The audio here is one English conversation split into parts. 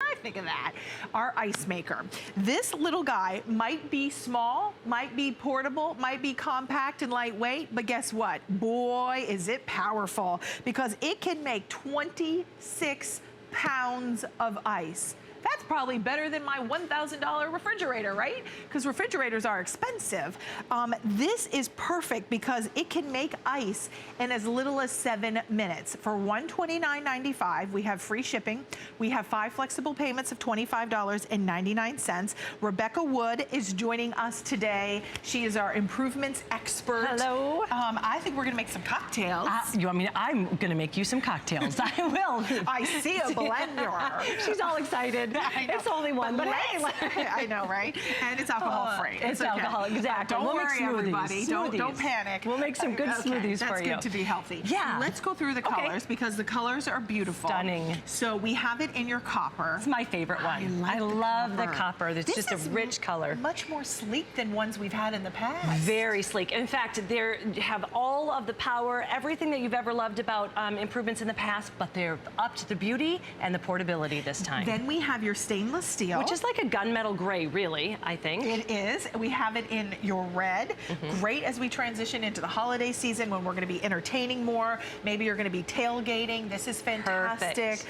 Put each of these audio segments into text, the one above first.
I think of that. Our ice maker. This little guy might be small, might be portable, might be compact and lightweight, but guess what? Boy, is it powerful, because it can make 26 pounds of ice. That's probably better than my $1,000 refrigerator, right? Because refrigerators are expensive. This is perfect because it can make ice in as little as 7 minutes. For $129.95, we have free shipping. We have 5 flexible payments of $25.99. Rebecca Wood is joining us today. She is our improvements expert. Hello. I think we're gonna make some cocktails. You want me to? I'm gonna make you some cocktails. I will. I see a blender. She's all excited. It's only one, but hey. I know, right? And it's alcohol free. It's okay. Alcohol, exactly. Don't worry, everybody. Don't panic. We'll make some good smoothies for you. That's good to be healthy. Yeah. Let's go through the colors because the colors are beautiful. Stunning. So we have it in your copper. It's my favorite one. I love the copper. It's just a rich color. Much more sleek than ones we've had in the past. Very sleek. In fact, they have all of the power, everything that you've ever loved about improvements in the past, but they're up to the beauty and the portability this time. Then we have your stainless steel, which is like a gunmetal gray, really, I think. It is. We have it in your red. Great as we transition into the holiday season when we're going to be entertaining more. Maybe you're going to be tailgating. This is fantastic.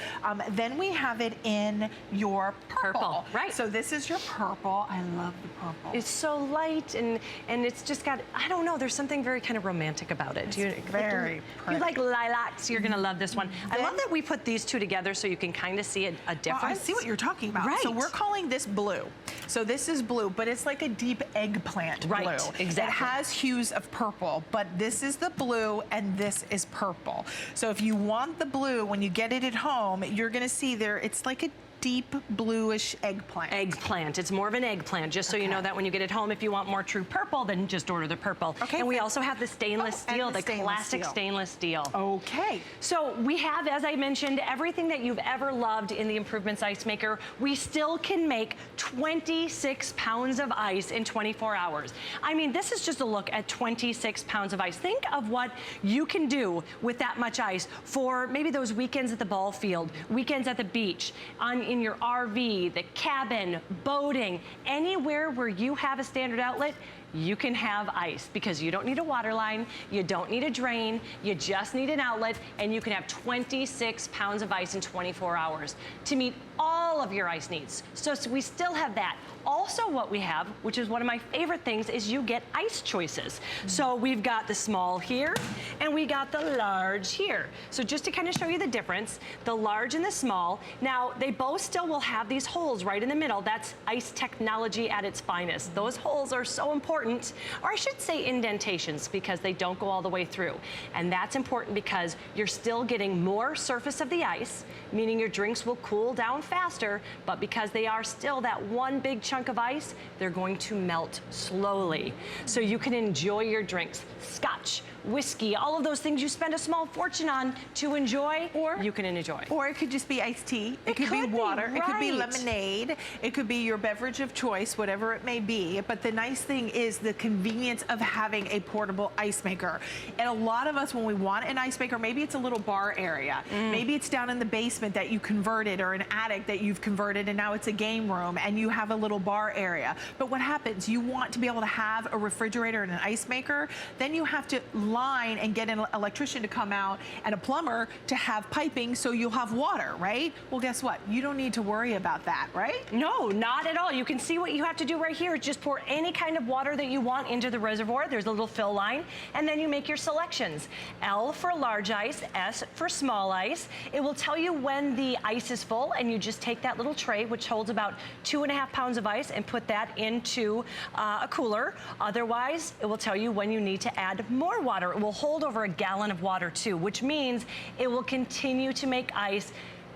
Then we have it in your purple. Right. So this is your purple. I love the purple. It's so light and it's just got, I don't know, there's something very kind of romantic about it. Very pretty. You like lilacs, you're going to love this one. I love that we put these two together so you can kind of see a difference. I see what you're talking about. Right. So we're calling this blue. So this is blue, but it's like a deep eggplant blue. Exactly. It has hues of purple, but this is the blue and this is purple. So if you want the blue, when you get it at home, you're gonna see there, it's like a deep bluish eggplant. Eggplant. It's more of an eggplant, just so you know that when you get it home, if you want more true purple, then just order the purple. Okay. And we also have the stainless steel, the classic stainless steel. Okay. So we have, as I mentioned, everything that you've ever loved in the Improvements Ice Maker. We still can make 26 pounds of ice in 24 hours. I mean, this is just a look at 26 pounds of ice. Think of what you can do with that much ice for maybe those weekends at the ball field, weekends at the beach, in your RV, the cabin, boating, anywhere where you have a standard outlet, you can have ice because you don't need a water line, you don't need a drain, you just need an outlet, and you can have 26 pounds of ice in 24 hours to meet all of your ice needs. So we still have that. Also what we have, which is one of my favorite things, is you get ice choices. So we've got the small here, and we got the large here. So just to kind of show you the difference, the large and the small, now they both still will have these holes right in the middle. That's ice technology at its finest. Those holes are so important, or I should say indentations, because they don't go all the way through. And that's important because you're still getting more surface of the ice, meaning your drinks will cool down faster, but because they are still that one big chunk of ice, they're going to melt slowly. So you can enjoy your drinks. Scotch, whiskey, all of those things you spend a small fortune on to enjoy, or you can enjoy. Or it could just be iced tea. It could be water. It could be lemonade. It could be your beverage of choice, whatever it may be. But the nice thing is the convenience of having a portable ice maker. And a lot of us, when we want an ice maker, maybe it's a little bar area. Maybe it's down in the basement that you converted, or an attic that you've converted, and now it's a game room and you have a little bar area. But what happens? You want to be able to have a refrigerator and an ice maker, then you have to line and get an electrician to come out and a plumber to have piping so you'll have water, right? Well, guess what? You don't need to worry about that, right? No, not at all. You can see what you have to do right here. Just pour any kind of water that you want into the reservoir. There's a little fill line, and then you make your selections. L for large ice, S for small ice. It will tell you when the ice is full, and you just take that little tray, which holds about 2.5 pounds of ice, and put that into a cooler. Otherwise, it will tell you when you need to add more water. It will hold over a gallon of water too, which means it will continue to make ice,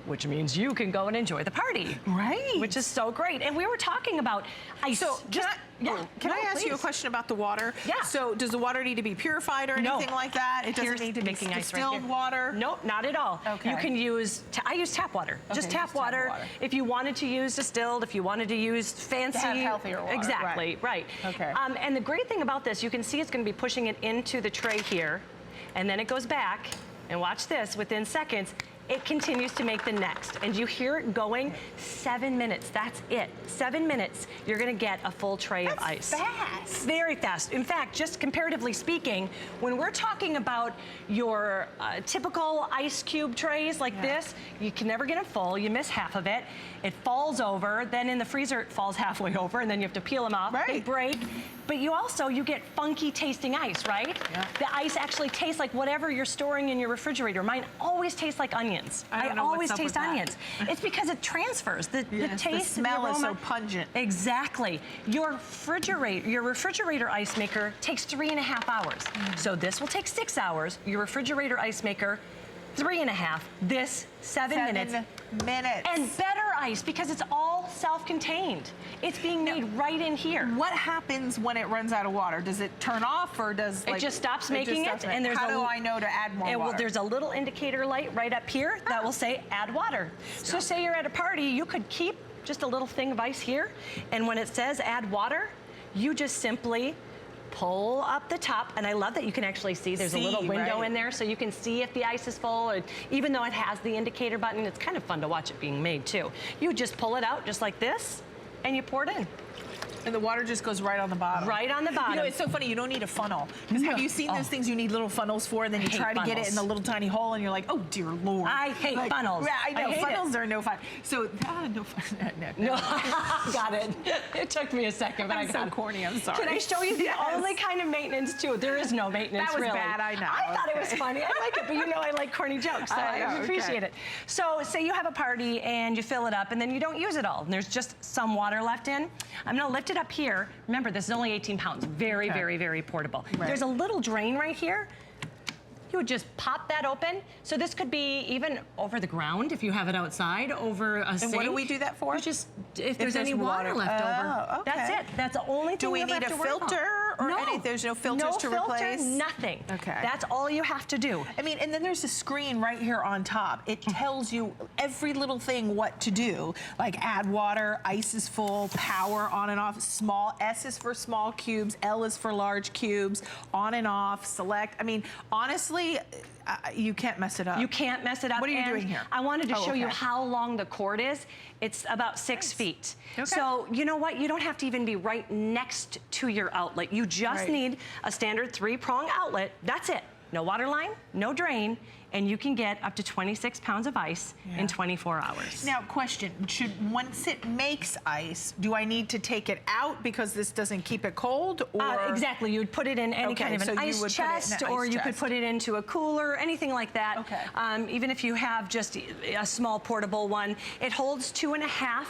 which means you can go and enjoy the party. Right. Which is so great. And we were talking about ice. So can I ask you a question about the water? Yeah. So does the water need to be purified or anything like that? It doesn't need to be distilled water? Nope, not at all. Okay. You can use, I use tap water. Just tap water. If you wanted to use distilled, if you wanted to use fancy. To have healthier water. Exactly, right. Okay. And the great thing about this, you can see it's going to be pushing it into the tray here, and then it goes back, and watch this, within seconds, it continues to make the next. And you hear it going 7 minutes. That's it. 7 minutes, you're gonna get a full tray of ice. Fast. Very fast. In fact, just comparatively speaking, when we're talking about your typical ice cube trays like this, you can never get them full. You miss half of it. It falls over. Then in the freezer, it falls halfway over, and then you have to peel them off. They break. But you get funky tasting ice, right? Yeah. The ice actually tastes like whatever you're storing in your refrigerator. Mine always tastes like onions. I always taste onions. It's because it transfers. The taste, the smell is so pungent. Exactly. Your refrigerator ice maker takes 3.5 hours. So this will take 6 hours. Your refrigerator ice maker, 3.5. This, 7 minutes. And better ice because it's all self-contained. It's being made right in here. What happens when it runs out of water? Does it turn off or does it just stops making it? And there's how do I know to add more water? Well, there's a little indicator light right up here that will say add water. So say you're at a party, you could keep just a little thing of ice here, and when it says add water, you just simply pull up the top, and I love that you can actually see there's a little window in there so you can see if the ice is full, or even though it has the indicator button, it's kind of fun to watch it being made too. You just pull it out just like this, and you pour it in. And the water just goes right on the bottom. Right on the bottom. You know, it's so funny, you don't need a funnel. Because have you seen those things you need little funnels for, and then you try to get it in the little tiny hole, and you're like, oh dear Lord. I hate funnels. Yeah, I know, funnels are no fun. So, no fun. No. Got it. It took me a second, but I got it. I'm so corny, I'm sorry. Can I show you the only kind of maintenance too? There is no maintenance, really. That was bad, I know. I thought it was funny. I like it, but you know I like corny jokes, so I appreciate it. So, say you have a party and you fill it up, and then you don't use it all, and there's just some water left in. I'm gonna lift it up here. Remember, this is only 18 pounds. Very, very, very portable. There's a little drain right here. You would just pop that open. So this could be even over the ground if you have it outside, over a sink. And what do we do that for? You just, if there's any water left over. That's it. That's the only thing you have to worry about. Do we need a filter? Or there's no filters to replace? Nothing. Okay. That's all you have to do. I mean, and then there's a screen right here on top. It tells you every little thing what to do, like add water, ice is full, power on and off, small, S is for small cubes, L is for large cubes, on and off, select. I mean, honestly, you can't mess it up. You can't mess it up. What are you doing here? I wanted to show you how long the cord is. It's about 6 feet. Okay. So you know what? You don't have to even be right next to your outlet. You just need a standard 3-prong outlet. That's it. No water line, no drain, and you can get up to 26 pounds of ice in 24 hours. Now, question, once it makes ice, do I need to take it out because this doesn't keep it cold? Or exactly, you would put it in any kind of an ice chest, or you could put it into a cooler, anything like that. Okay. Even if you have just a small portable one, it holds 2.5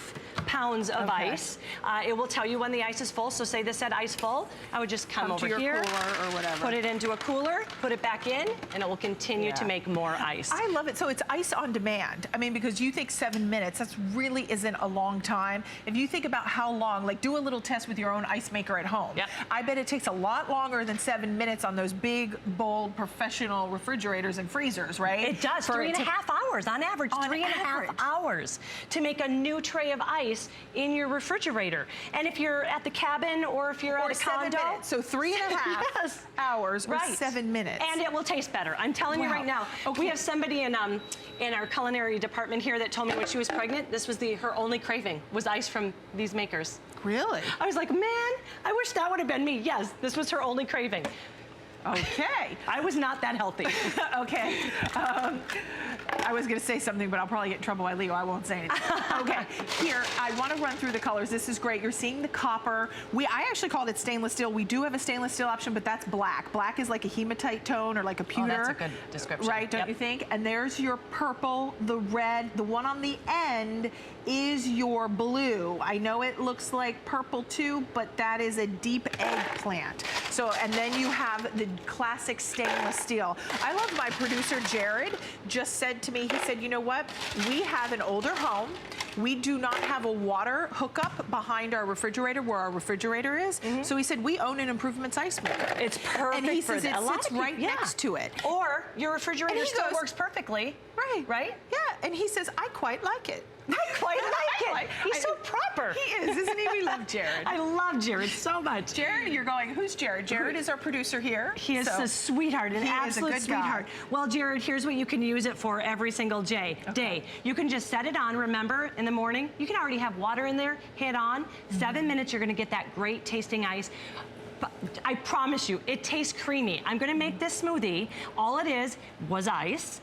pounds of ice. It will tell you when the ice is full, so say this said ice full, I would just come over to your here, cooler or whatever. Put it into a cooler, put it back in, and it will continue to make more ice. I love it. So it's ice on demand. I mean, because you think 7 minutes, that really isn't a long time. If you think about how long, like do a little test with your own ice maker at home. Yep. I bet it takes a lot longer than 7 minutes on those big, bold, professional refrigerators and freezers, right? It does. 3.5 hours on average. 3.5 hours to make a new tray of ice in your refrigerator. And if you're at the cabin or if you're at a condo. 7 minutes. So 3.5 hours or 7 minutes. And it will taste better. I'm telling you right now. We have somebody in our culinary department here that told me when she was pregnant, this was her only craving, was ice from these makers. Really? I was like, man, I wish that would have been me. Yes, this was her only craving. Okay. I was not that healthy. Okay. I was going to say something, but I'll probably get in trouble by Leo. I won't say anything. Okay. Here, I want to run through the colors. This is great. You're seeing the copper. I actually called it stainless steel. We do have a stainless steel option, but that's black. Black is like a hematite tone or like a pewter. Oh, that's a good description. Right, don't you think? And there's your purple, the red. The one on the end is your blue. I know it looks like purple too, but that is a deep eggplant. So, and then you have the classic stainless steel. I love my producer, Jared, just said to me, he said, you know what? We have an older home. We do not have a water hookup behind our refrigerator where our refrigerator is. So he said, we own an improvements ice maker. It's perfect. And he says it sits right next to it. Or your refrigerator still works perfectly. Right. Right? Yeah. And he says, I quite like it. I quite like it. He's so proper. shopper. He is, isn't he? We love Jared. I love Jared so much. Jared, you're going, who's Jared? Jared is our producer here. He is a sweetheart, an absolute sweetheart. Well, Jared, here's what you can use it for every single day. You can just set it on, remember, in the morning. You can already have water in there, hit on. 7 minutes, you're gonna get that great tasting ice. But I promise you, it tastes creamy. I'm gonna make this smoothie. All it is was ice,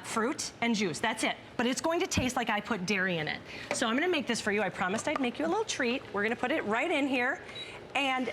fruit, and juice. That's it. But it's going to taste like I put dairy in it. So I'm gonna make this for you. I promised I'd make you a little treat. We're gonna put it right in here. And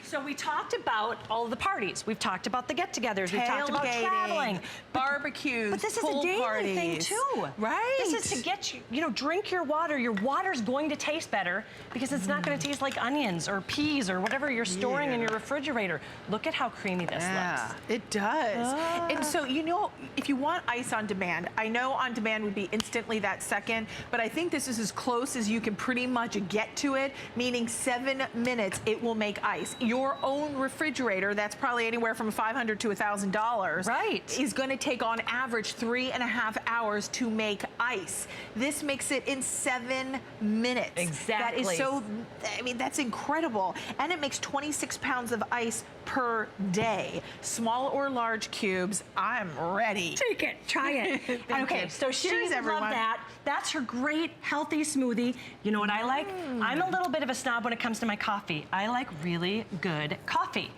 so we talked about all the parties. We've talked about the get-togethers. We've talked about traveling. Barbecues, But this is a daily thing too. Right. This is to get you, drink your water. Your water's going to taste better because it's not going to taste like onions or peas or whatever you're storing in your refrigerator. Look at how creamy this looks. It does. And so, if you want ice on demand, I know on demand would be instantly that second, but I think this is as close as you can pretty much get to it, meaning 7 minutes it will make ice. Your own refrigerator, that's probably anywhere from $500 to $1,000, right, is going to take on average 3.5 hours to make ice. This makes it in 7 minutes. Exactly. That is so, that's incredible. And it makes 26 pounds of ice per day. Small or large cubes, I'm ready. Take it, try it. Okay, so she loves that. That's her great, healthy smoothie. You know what I like? I'm a little bit of a snob when it comes to my coffee. I like really good coffee.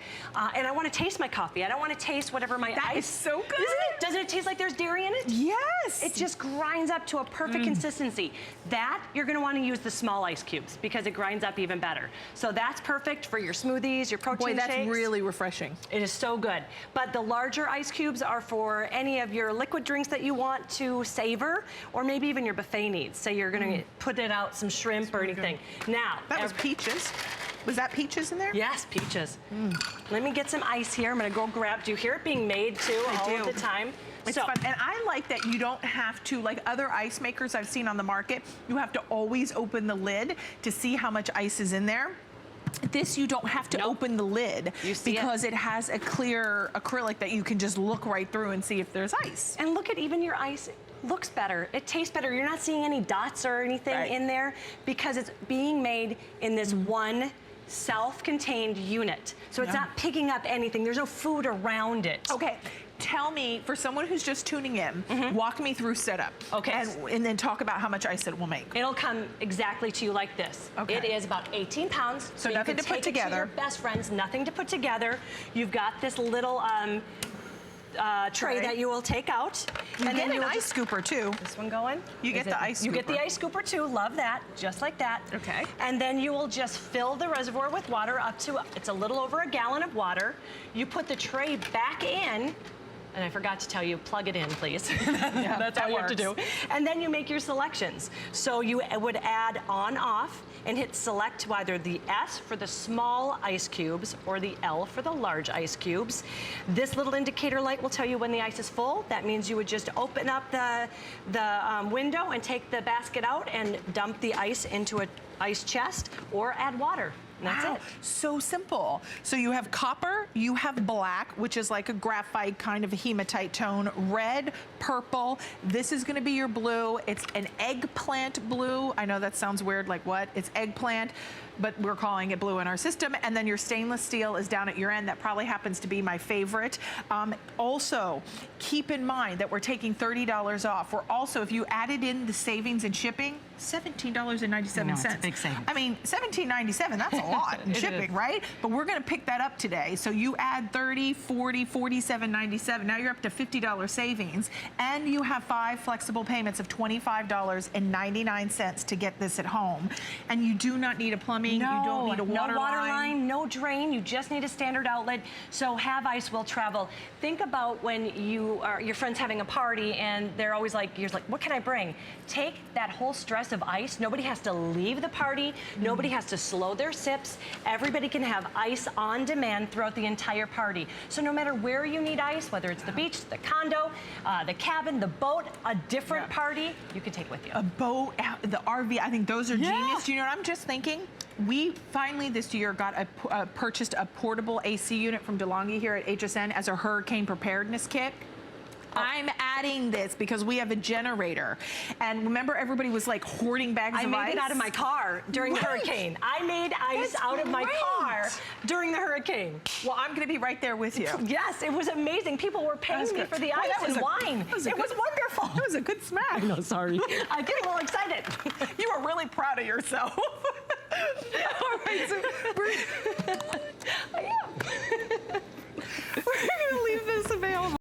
And I want to taste my coffee. I don't want to taste whatever my ice. That is so good. Isn't it? Doesn't it taste like there's dairy in it? Yes. It just grinds up to a perfect consistency. That, you're going to want to use the small ice cubes because it grinds up even better. So that's perfect for your smoothies, your protein shakes. Boy, that's really refreshing. It is so good. But the larger ice cubes are for any of your liquid drinks that you want to savor, or maybe even your buffet needs. Say you're going to put it out some shrimp or anything. Good. Now, that was peaches. Was that peaches in there? Yes, peaches. Let me get some ice here. I'm going to go grab. Do you hear it being made too all of the time? It's fun. And I like that you don't have to, like other ice makers I've seen on the market, you have to always open the lid to see how much ice is in there. This, you don't have to open the lid because it has a clear acrylic that you can just look right through and see if there's ice. And look at even your ice. Looks better. It tastes better. You're not seeing any dots or anything in there because it's being made in this one self-contained unit. So it's not picking up anything. There's no food around it. Okay. Tell me, for someone who's just tuning in, walk me through setup. Okay. And then talk about how much ice it will make. It'll come exactly to you like this. Okay. It is about 18 pounds. So nothing to put together. To your best friends, nothing to put together. You've got this little tray that you will take out. And then an ice scooper too. This one going? You get the ice scooper. You get the ice scooper too. Love that. Just like that. Okay. And then you will just fill the reservoir with water up to, it's a little over a gallon of water. You put the tray back in. And I forgot to tell you, plug it in, please. That's all you have to do. And then you make your selections. So you would add on, off, and hit select either the S for the small ice cubes or the L for the large ice cubes. This little indicator light will tell you when the ice is full. That means you would just open up the window and take the basket out and dump the ice into an ice chest or add water. And that's it. So simple. So you have copper, you have black, which is like a graphite kind of a hematite tone, red, purple. This is gonna be your blue. It's an eggplant blue. I know that sounds weird, like what? It's eggplant, but we're calling it blue in our system. And then your stainless steel is down at your end. That probably happens to be my favorite. Also, keep in mind that we're taking $30 off. We're also, if you added in the savings and shipping, $17.97. No, it's a big savings. I mean, $17.97, that's a lot in shipping, right? But we're gonna pick that up today. So you add 30, 40, 47.97. Now you're up to $50 savings. And you have 5 flexible payments of $25.99 to get this at home. And you do not need a plumbing, you don't need a water line. No drain, you just need a standard outlet. So Have Ice will travel. Think about when your friend's having a party and they're always like, you're like, what can I bring? Take that whole stress of ice. Nobody has to leave the party. Nobody has to slow their sips. Everybody can have ice on demand throughout the entire party. So no matter where you need ice, whether it's the beach, the condo, the cabin, the boat, a different party, you can take with you. A boat, the RV, I think those are genius. Do you know what I'm just thinking? We finally this year got purchased a portable AC unit from DeLonghi here at HSN as a hurricane preparedness kit. I'm adding this because we have a generator. And remember, everybody was like hoarding bags of ice? I made it out of my car during the hurricane. I made ice out of my car during the hurricane. Well, I'm going to be right there with you. Yes, it was amazing. People were paying me for the ice and wine. It was wonderful. It was a good smack. No, sorry. I get a little excited. You were really proud of yourself.